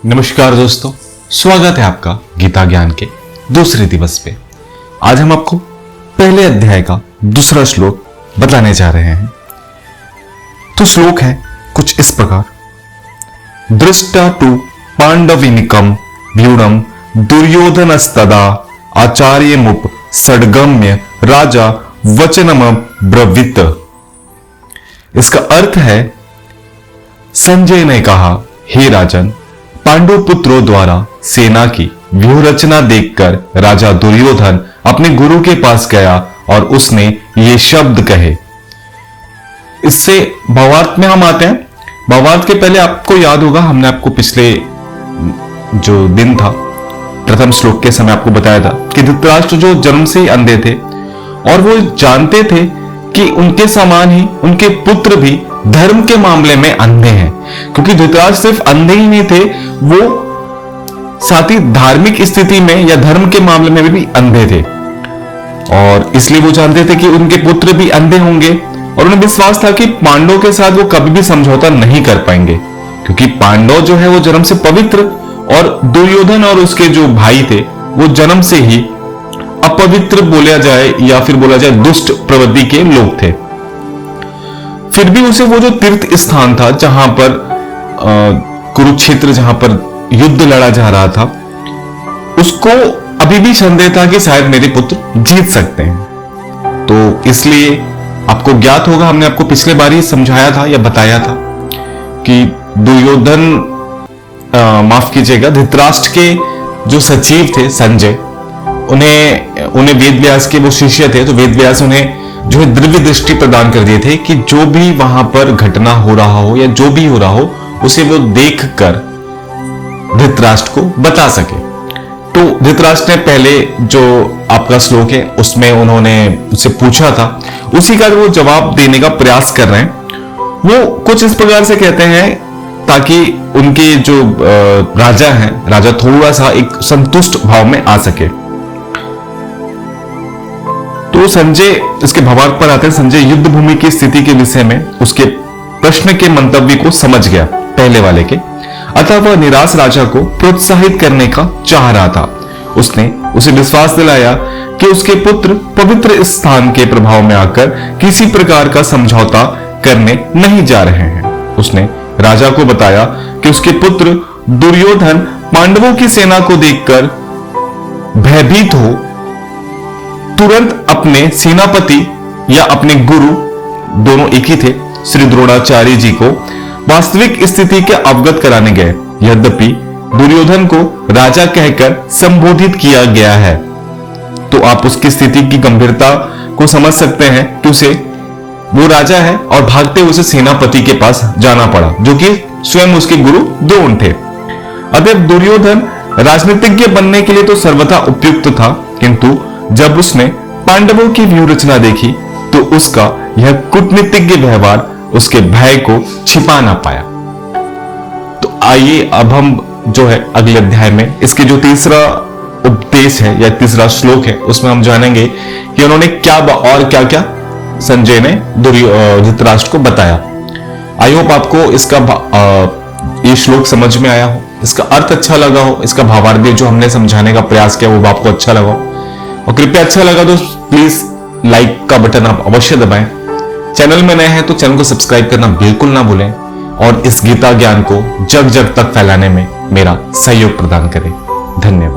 नमस्कार दोस्तों, स्वागत है आपका गीता ज्ञान के दूसरे दिवस पे। आज हम आपको पहले अध्याय का दूसरा श्लोक बताने जा रहे हैं। तो श्लोक है कुछ इस प्रकार। दृष्टा टू पांडविनिकम व्यूढ़म दुर्योधनस्तदा आचार्यमुप सडगम्य राजा वचनम ब्रवीत। इसका अर्थ है, संजय ने कहा, हे राजन, पांडु पुत्रों द्वारा सेना की व्यूह रचना देखकर राजा दुर्योधन अपने गुरु के पास गया और उसने ये शब्द कहे। इससे भावार्थ में हम आते हैं। भावार्थ के पहले आपको याद होगा, हमने आपको पिछले जो दिन था प्रथम श्लोक के समय आपको बताया था कि धृतराष्ट्र जो जन्म से ही अंधे थे और वो जानते थे कि उनके समान ही उनके पुत्र भी धर्म के मामले में अंधे हैं, क्योंकि धृतराष्ट्र सिर्फ अंधे ही नहीं थे, वो साथ ही धार्मिक स्थिति में या धर्म के मामले में भी अंधे थे। और इसलिए वो जानते थे कि उनके पुत्र भी अंधे होंगे और उन्हें विश्वास था कि पांडवों के साथ वो कभी भी समझौता नहीं कर पाएंगे, क्योंकि पांडव जो है वो जन्म से पवित्र और दुर्योधन और उसके जो भाई थे वो जन्म से ही अपवित्र बोला जाए या फिर बोला जाए दुष्ट प्रवृत्ति के लोग थे। फिर भी उसे वो जो तीर्थ स्थान था जहां पर कुरुक्षेत्र, जहां पर युद्ध लड़ा जा रहा था, उसको अभी भी संदेह था कि शायद मेरे पुत्र जीत सकते हैं। तो इसलिए आपको ज्ञात होगा, हमने आपको पिछले बार ही समझाया था या बताया था कि दुर्योधन, माफ कीजिएगा, धृतराष्ट्र के जो सचिव थे संजय, उन्हें वेद व्यास के वो शिष्य थे, तो वेद व्यास उन्हें जो है दिव्य दृष्टि प्रदान कर दिए थे कि जो भी वहां पर घटना हो रहा हो या जो भी हो रहा हो उसे वो देखकर धृतराष्ट्र को बता सके। तो धृतराष्ट्र ने पहले जो आपका श्लोक है उसमें उन्होंने उससे पूछा था, उसी का वो जवाब देने का प्रयास कर रहे हैं। वो कुछ इस प्रकार से कहते हैं ताकि उनके जो राजा हैं, राजा थोड़ा सा एक संतुष्ट भाव में आ सके। तो संजय, इसके भावार्थ पर आते हैं, संजय युद्ध भूमि की स्थिति के विषय में उसके प्रश्न के मंतव्य को समझ गया पहले वाले के, अतः वह निराश राजा को प्रोत्साहित करने का चाह रहा था। उसने उसे विश्वास दिलाया कि उसके पुत्र पवित्र स्थान के प्रभाव में आकर किसी प्रकार का समझौता करने नहीं जा रहे हैं। उसने राजा को बताया कि उसके पुत्र दुर्योधन पांडवों की सेना को देखकर भयभीत हो तुरंत अपने सेनापति या अपने गुरु, दोनों एक ही थे, श्री द्रोणाचार्य जी को वास्तविक स्थिति के अवगत कराने गए। यद्यपि दुर्योधन को राजा कहकर संबोधित किया गया है, तो आप उसकी स्थिति की गंभीरता को समझ सकते हैं कि उसे, वो राजा है और भागते हुए उसे सेनापति के पास जाना पड़ा, जो कि स्वयं उसके गुरु द्रोण थे। अतः दुर्योधन राजनीतिज्ञ बनने के लिए तो सर्वथा उपयुक्त था, किंतु जब उसने पांडवों की व्यूह रचना देखी तो उसका यह कूटनीतिज्ञ व्यवहार उसके भय को छिपा ना पाया। तो आइए अब हम जो है अगले अध्याय में इसके जो तीसरा उपदेश है या तीसरा श्लोक है उसमें हम जानेंगे कि उन्होंने क्या और क्या क्या संजय ने धृतराष्ट्र को बताया। आई होप आपको इसका ये श्लोक समझ में आया हो, इसका अर्थ अच्छा लगा हो, इसका भावार्थ भी जो हमने समझाने का प्रयास किया वो आपको अच्छा लगा हो। और कृपया अच्छा लगा तो प्लीज लाइक का बटन आप अवश्य दबाएं। चैनल में नए हैं तो चैनल को सब्सक्राइब करना बिल्कुल ना भूलें और इस गीता ज्ञान को जग जग तक फैलाने में मेरा सहयोग प्रदान करें। धन्यवाद।